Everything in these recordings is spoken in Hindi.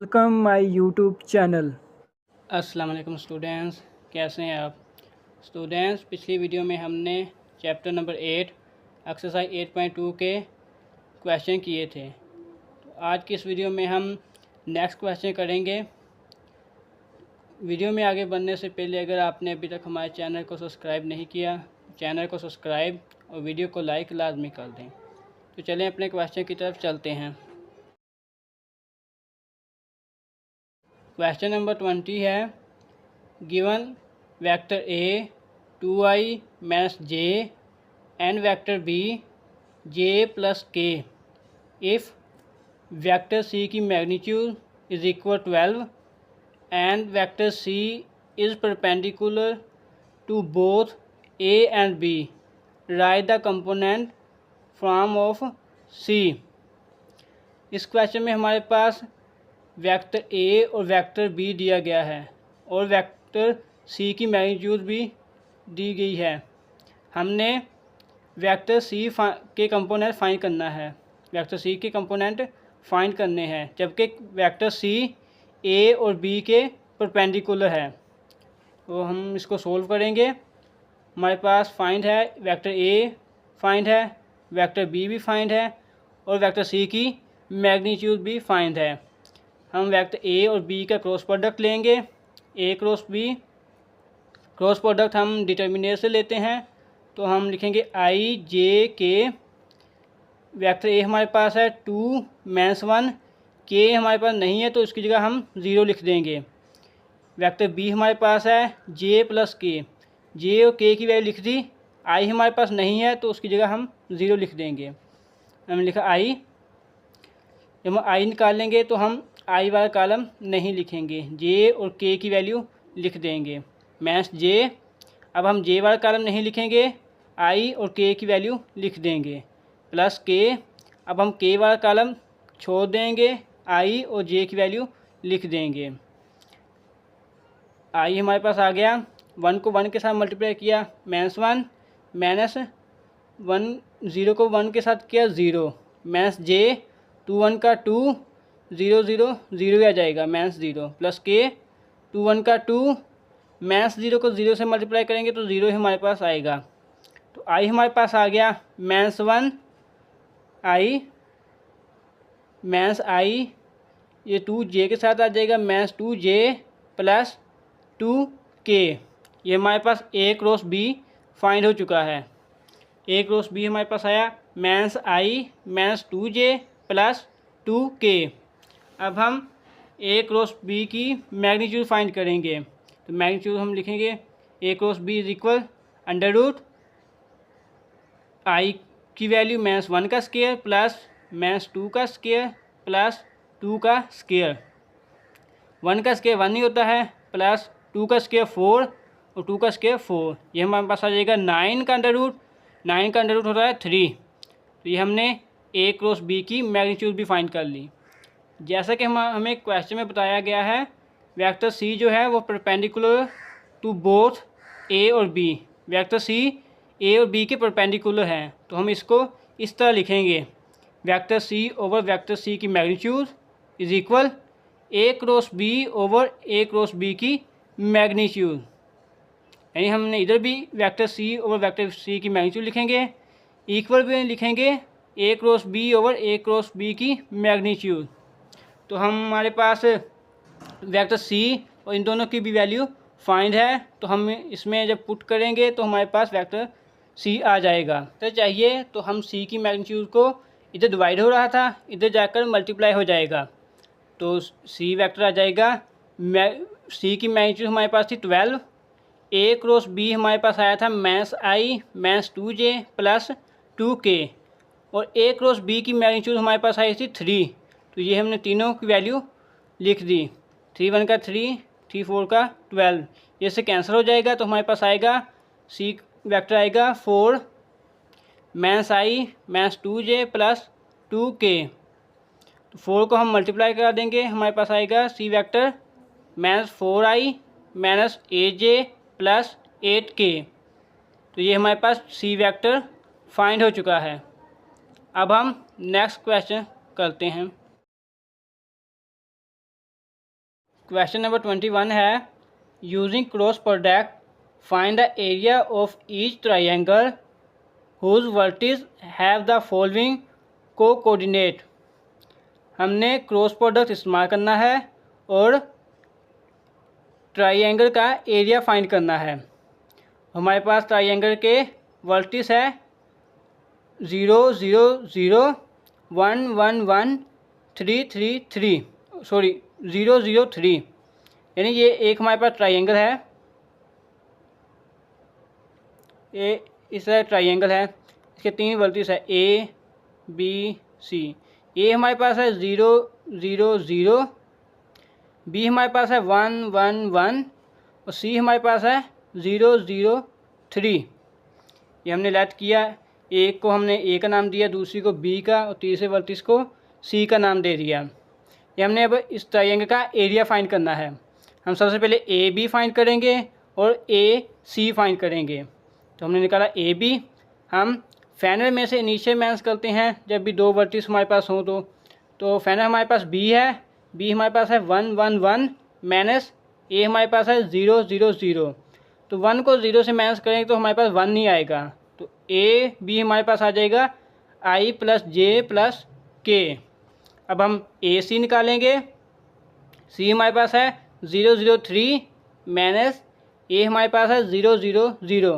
Welcome my YouTube channel. अस्सलाम वालेकुम स्टूडेंट्स, कैसे हैं आप स्टूडेंट्स। पिछली वीडियो में हमने चैप्टर नंबर 8 एक्सरसाइज 8.2 के क्वेश्चन किए थे। तो आज की इस वीडियो में हम नेक्स्ट क्वेश्चन करेंगे। वीडियो में आगे बढ़ने से पहले अगर आपने अभी तक हमारे चैनल को सब्सक्राइब नहीं किया, चैनल को सब्सक्राइब और वीडियो को लाइक लाजमी कर दें। तो चलें अपने क्वेश्चन की तरफ चलते हैं। क्वेश्चन नंबर 20 है, given vector A 2i minus j and vector B j plus k if vector C की magnitude is equal 12 and vector C is perpendicular to both A and B, right the component form of C. इस क्वेश्चन में हमारे पास वेक्टर ए और वेक्टर बी दिया गया है और वेक्टर सी की मैग्नीट्यूड भी दी गई है। हमने वेक्टर सी के कंपोनेंट फाइंड करना है, वेक्टर सी के कंपोनेंट फाइंड करने हैं, जबकि वेक्टर सी ए और बी के परपेंडिकुलर है। तो हम इसको सोल्व करेंगे। हमारे पास फाइंड है वेक्टर ए फाइंड है, वेक्टर बी भी फाइंड है और वेक्टर सी की मैग्नीट्यूड भी फाइंड है। हम वेक्टर ए और बी का क्रॉस प्रोडक्ट लेंगे, ए क्रॉस बी। क्रॉस प्रोडक्ट हम डिटर्मिनेंट से लेते हैं, तो हम लिखेंगे आई जे के। वेक्टर ए हमारे पास है 2 माइनस 1, के हमारे पास नहीं है तो उसकी जगह हम 0 लिख देंगे। वेक्टर बी हमारे पास है जे प्लस के, जे और के की वैल्यू लिख दी। आई हमारे पास नहीं है तो उसकी जगह हम 0 लिख देंगे। हमने लिखा आई। जब हम आई निकालेंगे तो हम आई वाला कॉलम नहीं लिखेंगे, जे और के की वैल्यू लिख देंगे माइनस जे। अब हम जे वाला कॉलम नहीं लिखेंगे, आई और के की वैल्यू लिख देंगे प्लस के। अब हम के वाला कॉलम छोड़ देंगे, आई और जे की वैल्यू लिख देंगे। आई हमारे पास आ गया, 1 को 1 के साथ मल्टीप्लाई किया माइनस 1, माइनस 1 0 को 1 के साथ किया 0, माइनस जे 2 1 का 2, 0 0 0 आ जाएगा माइनस 0 प्लस के 2 1 का 2, माइनस 0 को 0 से मल्टीप्लाई करेंगे तो 0 ही हमारे पास आएगा। तो आई हमारे पास आ गया माइनस 1 आई, माइनस आई ये 2 जे के साथ आ जाएगा माइनस 2 जे प्लस 2 के। ये हमारे पास ए क्रॉस बी फाइंड हो चुका है। ए क्रॉस बी हमारे पास आया minus i minus 2 j plus 2 k. अब हम ए क्रॉस बी की मैग्नीट्यूड फाइंड करेंगे, तो मैग्नीट्यूड हम लिखेंगे A cross B is equal under root i की वैल्यू माइनस 1 का स्क्वायर प्लस माइनस 2 का स्क्वायर प्लस 2 का स्क्वायर। 1 का स्क्वायर 1 ही होता है, प्लस 2 का स्क्वायर 4 और 2 का स्क्वायर 4। ये हमारे पास आ जाएगा 9 का अंडर रूट, 9 का अंडर रूट होता है 3। तो ये हमने ए क्रॉस बी की मैग्नीट्यूड भी फाइंड कर ली। जैसा कि हमें क्वेश्चन में बताया गया है, वेक्टर सी जो है वो परपेंडिकुलर टू बोथ ए और बी। वेक्टर सी ए और बी के परपेंडिकुलर हैं, तो हम इसको इस तरह लिखेंगे, vector C over vector C की magnitude is equal A cross B over A cross B की मैग्नीट्यूड। यानी हमने इधर भी vector C over vector C की मैग्नीट्यूड लिखेंगे, इक्वल भी लिखेंगे A cross B over A cross B की मैग्नीट्यूड। तो हमारे पास वेक्टर सी और इन दोनों की भी वैल्यू फाइंड है, तो हम इसमें जब पुट करेंगे तो हमारे पास वेक्टर सी आ जाएगा। तो चाहिए तो हम सी की मैग्नीट्यूड को इधर डिवाइड हो रहा था, इधर जाकर मल्टीप्लाई हो जाएगा, तो सी वेक्टर आ जाएगा। सी की मैग्नीट्यूड हमारे पास थी 12, ए क्रॉस बी हमारे पास आया था minus i minus 2 j plus 2 के, और ए क्रॉस बी की मैग्नीट्यूड हमारे पास आई थी 3। तो ये हमने तीनों की वैल्यू लिख दी, 3 1 का 3, 3 4 का 12। ये से कैंसिल हो जाएगा, तो हमारे पास आएगा सी वेक्टर आएगा 4 minus i minus 2 j plus 2 के। तो 4 को हम मल्टीप्लाई करा देंगे, हमारे पास आएगा सी वेक्टर माइनस 4 आई माइनस 8 जे प्लस 8 के। तो ये हमारे पास सी वेक्टर फाइंड हो चुका है। अब हम नेक्स्ट क्वेश्चन करते हैं। क्वेश्चन नंबर 21 है using cross product find the area of each triangle whose vertices have the following coordinate. हमने क्रॉस प्रोडक्ट इस्तेमाल करना है और ट्राइंगल का एरिया फाइंड करना है। हमारे पास ट्राइंगल के वर्टिस है 0 0 0 1 1 1 3 3 3 सॉरी 0 0 3, यानी ये एक हमारे पास ट्राइंगल है, ये इस तरह ट्राइंगल है, इसके 3 वर्टिस है ए बी सी। ए हमारे पास है 0 0 0, बी हमारे पास है 1 1 1 और सी हमारे पास है 0 0 3। ये हमने लेट किया, एक को हमने ए का नाम दिया, दूसरी को बी का और तीसरे वर्टिस को सी का नाम दे दिया। ये हमने अब इस ट्राइंगल का एरिया फाइंड करना है। हम सबसे पहले ए बी फाइंड करेंगे और ए सी फाइंड करेंगे। तो हमने निकाला ए बी। हम फाइनल में से इनिशियल माइनस करते हैं जब भी 2 वर्टिस हमारे पास हों तो फाइनल हमारे पास बी है, बी हमारे पास है 1 1 1 माइनस ए हमारे पास है 0 0 0। तो 1 को 0 से माइनस करेंगे तो हमारे पास 1 नहीं आएगा, तो ए बी हमारे पास आ जाएगा आई प्लस जे प्लस के। अब हम ए सी निकालेंगे, सी हमारे पास है 0 0 3 माइनस ए हमारे पास है 0 0 0।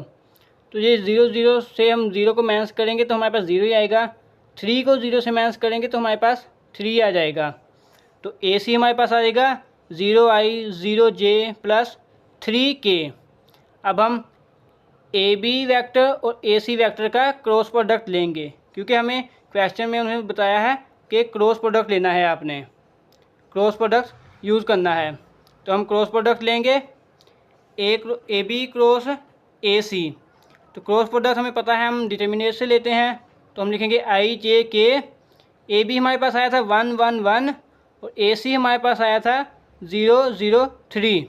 तो ये 0 0 से हम 0 को माइनस करेंगे तो हमारे पास 0 ही आएगा, 3 को 0 से माइनस करेंगे तो हमारे पास 3 आ जाएगा। तो ए सी हमारे पास आ जाएगा 0 आई 0 जे प्लस 3 के। अब हम ए बी वैक्टर और ए सी वैक्टर का क्रॉस प्रोडक्ट लेंगे, क्योंकि हमें क्वेश्चन में उन्होंने बताया है कि क्रॉस प्रोडक्ट लेना है, आपने क्रॉस प्रोडक्ट यूज़ करना है। तो हम क्रॉस प्रोडक्ट लेंगे ए बी क्रॉस ए सी। तो क्रॉस प्रोडक्ट हमें पता है, हम डिटर्मिनेट से लेते हैं। तो हम लिखेंगे आई जे के। ए बी हमारे पास आया था 1 1 1 और ए सी हमारे पास आया था 0 0 3।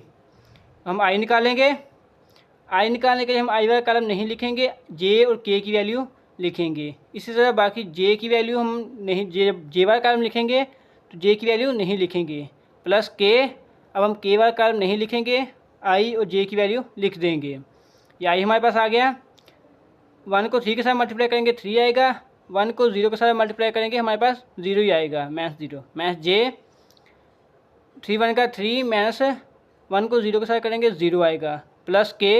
हम आई निकालेंगे, आई निकालने के लिए हम आई वाला कॉलम नहीं लिखेंगे, जे और के की वैल्यू लिखेंगे। इसी तरह बाकी जे की वैल्यू हम नहीं, जे वाला कॉलम लिखेंगे तो जे की वैल्यू नहीं लिखेंगे, प्लस के। अब हम के वाला कॉलम नहीं लिखेंगे, आई और जे की वैल्यू लिख देंगे। ये आई हमारे पास आ गया। 1 को 3 के साथ मल्टीप्लाई करेंगे 3 आएगा, 1 को 0 के साथ मल्टीप्लाई करेंगे हमारे पास 0 ही आएगा, मैथ 0 मैथ जे। 3 1 का 3 माइनस 1 को 0 के साथ करेंगे 0 आएगा, प्लस के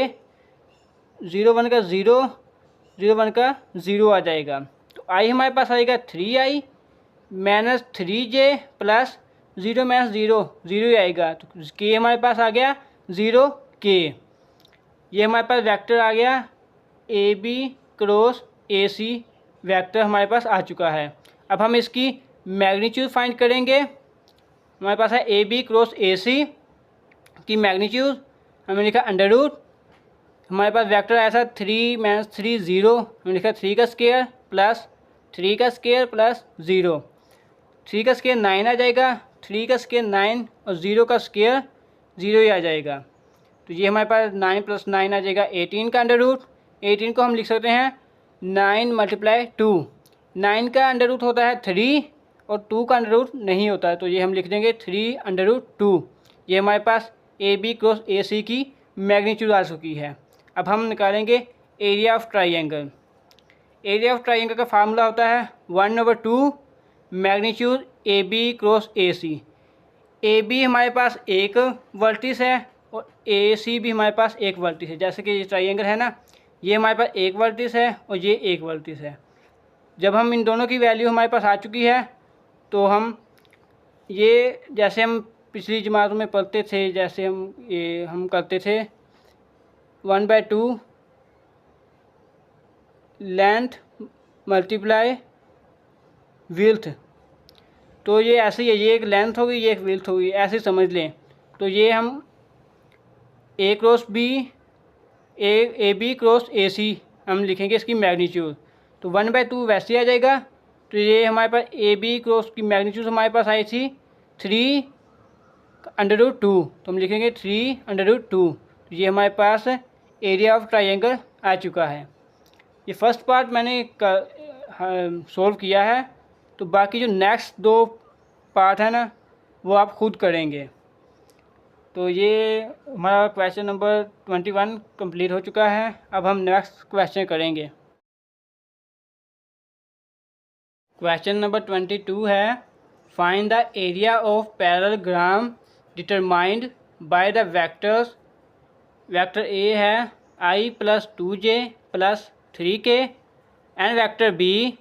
0 1 का 0 0 1 का 0 आ जाएगा। तो आई हमारे पास आएगा 3 आई माइनस 3 जे प्लस 0 माइनस 0 0 ही आएगा। तो के हमारे पास आ गया 0 के। ये हमारे पास वेक्टर आ गया A B cross A C vector हमारे पास आ चुका है। अब हम इसकी मैग्नीट्यूड फाइंड करेंगे। हमारे पास है ए बी क्रॉस ए सी की मैग्नीट्यूड, हमने लिखा अंडर रूट। हमारे पास वेक्टर आया था 3 माइनस 3 0, हमने लिखा 3 का स्क्वायर प्लस 3 का स्क्वायर प्लस 0। 3 का स्क्वायर 9 आ जाएगा, 3 का स्क्वायर 9 और 0 का स्क्वायर 0 ही आ जाएगा। तो ये हमारे पास 9 प्लस 9 आ जाएगा 18 का अंडर रूट। 18 को हम लिख सकते हैं 9 मल्टीप्लाई 2। 9 का अंडर रूट होता है 3 और 2 का अंडर रूट नहीं होता है, तो ये हम लिख देंगे 3 अंडर रूट 2। ये हमारे पास ए बी क्रॉस ए सी की मैग्नीट्यूड आ चुकी है। अब हम निकालेंगे area of triangle. Area of triangle का फार्मूला होता है 1/2 magnitude A B cross A C. A B हमारे पास एक वर्टिस है और ए सी भी हमारे पास एक वर्टिस है। जैसे कि ये ट्राइंगल है ना, ये हमारे पास एक वर्टिस है और ये एक वर्टिस है। जब हम इन दोनों की वैल्यू हमारे पास आ चुकी है तो हम ये, जैसे हम पिछली जमातों में पढ़ते थे, जैसे हम करते थे 1/2 लेंथ मल्टीप्लाई विड्थ। तो ये ऐसे ही है, ये एक लेंथ होगी ये एक विड्थ होगी, ऐसे समझ लें। तो ये हम A cross B A B cross A C हम लिखेंगे इसकी मैग्नीट्यूड। तो 1/2 वैसे आ जाएगा। तो ये हमारे पास ए बी क्रॉस की मैग्नीट्यूड हमारे पास आई थी 3 अंडर रूट 2, तो हम लिखेंगे 3 अंडर रूट 2। तो ये हमारे पास एरिया ऑफ ट्राइंगल आ चुका है। ये फर्स्ट पार्ट मैंने सोल्व किया है, तो बाकी जो नेक्स्ट 2 पार्ट है ना वो आप खुद करेंगे। तो ये हमारा क्वेश्चन नंबर 21 कंप्लीट हो चुका है। अब हम नेक्स्ट क्वेश्चन करेंगे। क्वेश्चन नंबर 22 है, find the area of parallelogram determined by the vectors. Vector A है i + 2j + 3k and vector B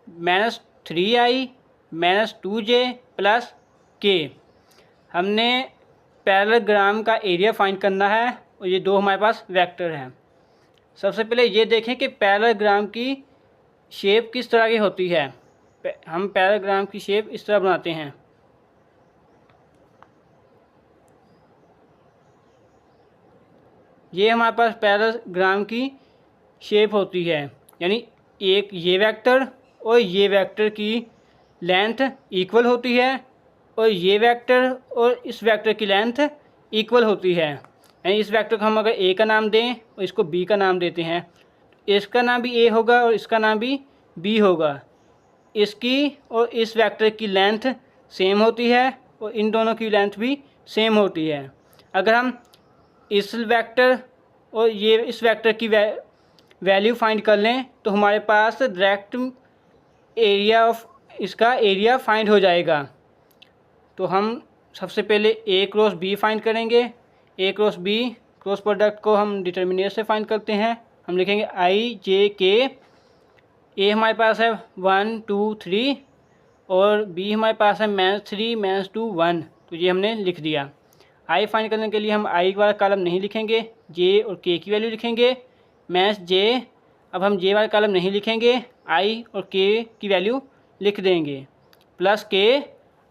-3i - 2j + k। हमने पैरेललोग्राम का एरिया फाइंड करना है और ये दो हमारे पास वेक्टर हैं। सबसे पहले ये देखें कि पैरेललोग्राम की शेप किस तरह की होती है। हम पैरेललोग्राम की शेप इस तरह बनाते हैं। ये हमारे पास पैरेललोग्राम की शेप होती है, यानी एक ये वेक्टर और ये वेक्टर की लेंथ इक्वल होती है और ये वेक्टर और इस वेक्टर की लेंथ इक्वल होती है। यानी इस वेक्टर को हम अगर ए का नाम दें और इसको बी का नाम देते हैं, इसका नाम भी ए होगा और इसका नाम भी बी होगा। इसकी और इस वेक्टर की लेंथ सेम होती है और इन दोनों की लेंथ भी सेम होती है। अगर हम इस वेक्टर और ये इस वेक्टर की वैल्यू फाइंड कर लें तो हमारे पास डायरेक्ट एरिया ऑफ इसका एरिया फाइंड हो जाएगा। तो हम सबसे पहले ए क्रॉस बी फाइंड करेंगे। ए क्रॉस बी क्रॉस प्रोडक्ट को हम डिटर्मिनेंट से फाइंड करते हैं। हम लिखेंगे आई जे के। ए हमारे पास है 1 2 3 और बी हमारे पास है -3 -2 1। तो ये हमने लिख दिया। आई फाइंड करने के लिए हम आई वाला कॉलम नहीं लिखेंगे, जे और के की वैल्यू लिखेंगे। -j, अब हम जे वाला कॉलम नहीं लिखेंगे, आई और के की वैल्यू लिख देंगे। +k,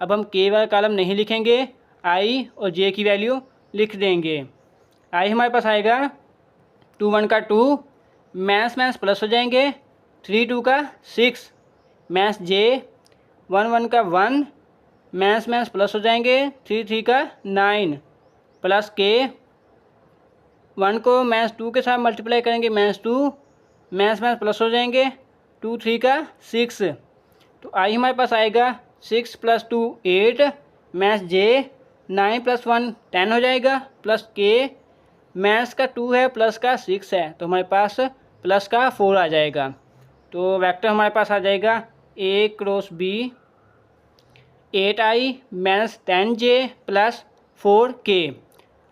अब हम के वाला कॉलम नहीं लिखेंगे, आई और जे की वैल्यू लिख देंगे। आई हमारे पास आएगा 2 1 का 2, मैथ प्लस हो जाएंगे, 3 2 का 6, मैथ जे 1 1 का 1, मैथ प्लस हो जाएंगे, 3 3 का 9 +k। 1 को मैथ 2 के साथ मल्टीप्लाई करेंगे, मैथ 2, मैथ प्लस हो जाएंगे, 2 3 का 6। तो आई हमारे पास आएगा 6 + 2 8, मैथ जे 9 + 1 10 हो जाएगा, +k, मैथ्स का 2 है प्लस का 6 है तो हमारे पास प्लस का 4 आ जाएगा। तो वेक्टर हमारे पास आ जाएगा a cross b 8i - 10j + 4k।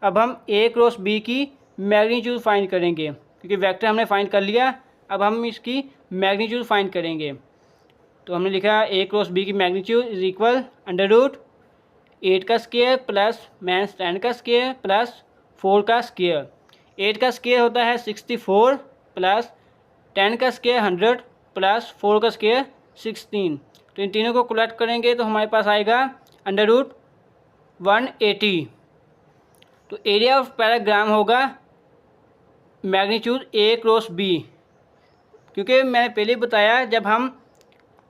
अब हम a क्रॉस b की मैग्नीट्यूड फाइंड करेंगे, क्योंकि वेक्टर हमने फाइंड कर लिया। अब हम इसकी मैग्नीट्यूड फाइंड करेंगे। तो हमने लिखा a क्रॉस b की मैग्नीट्यूड इज इक्वल √8 का स्क्वायर प्लस -10 का स्क्वायर प्लस 4 का स्क्वायर। 8 का स्क्वायर होता है 64 प्लस 10 का स्क्वायर 100 प्लस 4 का स्क्वायर 16। तो इन तीनों को कलेक्ट करेंगे तो हमारे पास आएगा √180। तो एरिया ऑफ पैराग्राम होगा मैग्नीट्यूड a क्रॉस b, क्योंकि मैंने पहले बताया जब हम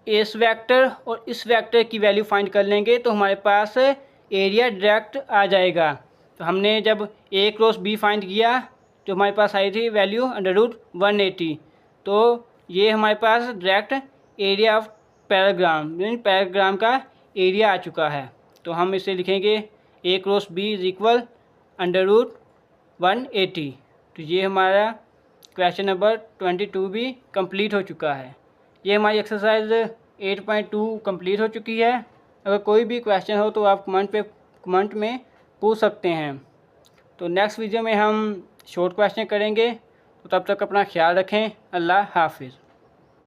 इस वेक्टर और इस वेक्टर की वैल्यू फाइंड कर लेंगे तो हमारे पास एरिया डायरेक्ट आ जाएगा। तो हमने जब a क्रॉस b फाइंड किया तो हमारे पास आई थी वैल्यू √180। तो ये हमारे पास डायरेक्ट एरिया ऑफ पैराग्राम यानी पैराग्राम का एरिया आ चुका है। तो हम इसे लिखेंगे a cross b is equal √180। तो ये हमारा क्वेश्चन नंबर 22 भी कंप्लीट हो चुका है। ये हमारी एक्सरसाइज 8.2 कंप्लीट हो चुकी है। अगर कोई भी क्वेश्चन हो तो आप कमेंट में पूछ सकते हैं। तो नेक्स्ट वीडियो में हम शॉर्ट क्वेश्चन करेंगे। तो तब तक अपना ख्याल रखें। अल्लाह हाफिज़।